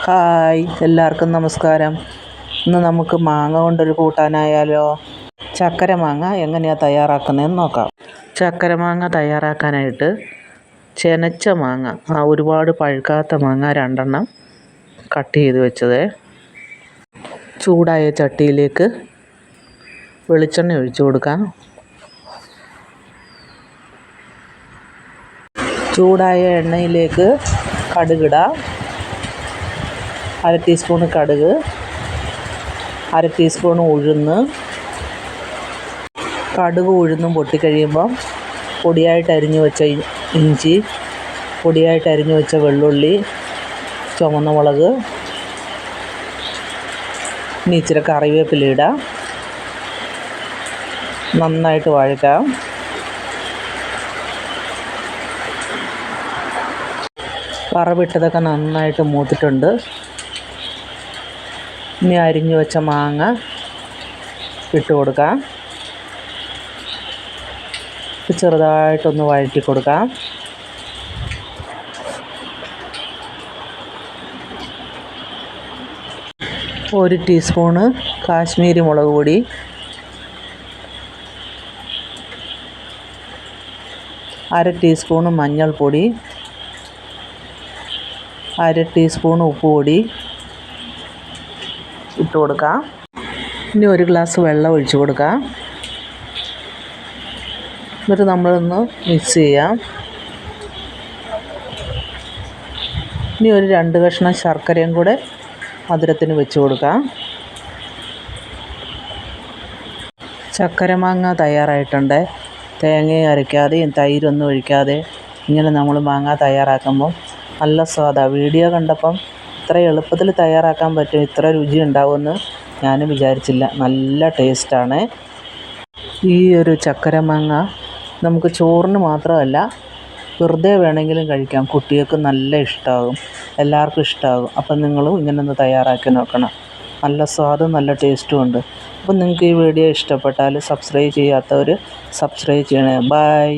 Hi, എല്ലാവർക്കും നമസ്കാരം. ഇന്ന് നമുക്ക് മാങ്ങ കൊണ്ടൊരു കൂട്ടാനായാലോ? ചക്കര മാങ്ങ എങ്ങനെയാണ് തയ്യാറാക്കുന്നതെന്ന് നോക്കാം. ചക്കര മാങ്ങ തയ്യാറാക്കാനായിട്ട് ചെനച്ച മാങ്ങ, ഒരുപാട് പഴുക്കാത്ത മാങ്ങ 2 കട്ട് ചെയ്ത് വെച്ചത്. ചൂടായ ചട്ടിയിലേക്ക് വെളിച്ചെണ്ണ ഒഴിച്ചു കൊടുക്കാം. ചൂടായ എണ്ണയിലേക്ക് കടുകിടാം. 1/2 ടീസ്പൂൺ കടുക്, 1/2 ടീസ്പൂൺ ഉഴുന്ന്. കടുക് ഉഴുന്നും പൊട്ടിക്കഴിയുമ്പം പൊടിയായിട്ട് അരിഞ്ഞു വെച്ച ഇഞ്ചി, പൊടിയായിട്ട് അരിഞ്ഞു വെച്ച വെള്ളുള്ളി, ചുവന്ന മുളക്, ഇനി ഇച്ചിരി കറിവേപ്പില ഇടാം. നന്നായിട്ട് വഴറ്റാം. വറവിട്ടതൊക്കെ നന്നായിട്ട് മൂത്തിട്ടുണ്ട്. ഇനി അരിഞ്ഞു വെച്ച മാങ്ങ ഇട്ട് കൊടുക്കാം. ചെറുതായിട്ടൊന്ന് വഴറ്റി കൊടുക്കാം. ഒരു ടീസ്പൂണ് കാശ്മീരി മുളക് പൊടി, 1/2 ടീസ്പൂണ് മഞ്ഞൾപ്പൊടി, 1/2 ടീസ്പൂൺ ഉപ്പുപൊടി ഇട്ട് കൊടുക്കാം. ഇനി 1 ഗ്ലാസ് വെള്ളം ഒഴിച്ചു കൊടുക്കാം. എന്നിട്ട് നമ്മളൊന്ന് മിക്സ് ചെയ്യാം. ഇനി ഒരു 2 കഷ്ണം ശർക്കരയും കൂടെ മധുരത്തിന് വെച്ച് കൊടുക്കാം. ചക്കര മാങ്ങ തയ്യാറായിട്ടുണ്ട്. തേങ്ങ അരയ്ക്കാതെയും തൈരൊന്നും ഒഴിക്കാതെ ഇങ്ങനെ നമ്മൾ മാങ്ങ തയ്യാറാക്കുമ്പോൾ നല്ല സ്വാദാണ്. വീഡിയോ കണ്ടപ്പം ഇത്ര എളുപ്പത്തിൽ തയ്യാറാക്കാൻ പറ്റും, ഇത്ര രുചി ഉണ്ടാവുമെന്ന് ഞാൻ വിചാരിച്ചില്ല. നല്ല ടേസ്റ്റാണ്. ഈ ഒരു ചക്കര മാങ്ങ നമുക്ക് ചോറിന് മാത്രമല്ല വെറുതെ വേണമെങ്കിലും കഴിക്കാം. കുട്ടികൾക്ക് നല്ല ഇഷ്ടമാകും, എല്ലാവർക്കും ഇഷ്ടമാകും. അപ്പം നിങ്ങളും ഇങ്ങനെ ഒന്ന് തയ്യാറാക്കി നോക്കണം. നല്ല സ്വാദും നല്ല ടേസ്റ്റും ഉണ്ട്. അപ്പം നിങ്ങൾക്ക് ഈ വീഡിയോ ഇഷ്ടപ്പെട്ടാൽ സബ്സ്ക്രൈബ് ചെയ്യാത്തവർ സബ്സ്ക്രൈബ് ചെയ്യണേ. ബൈ.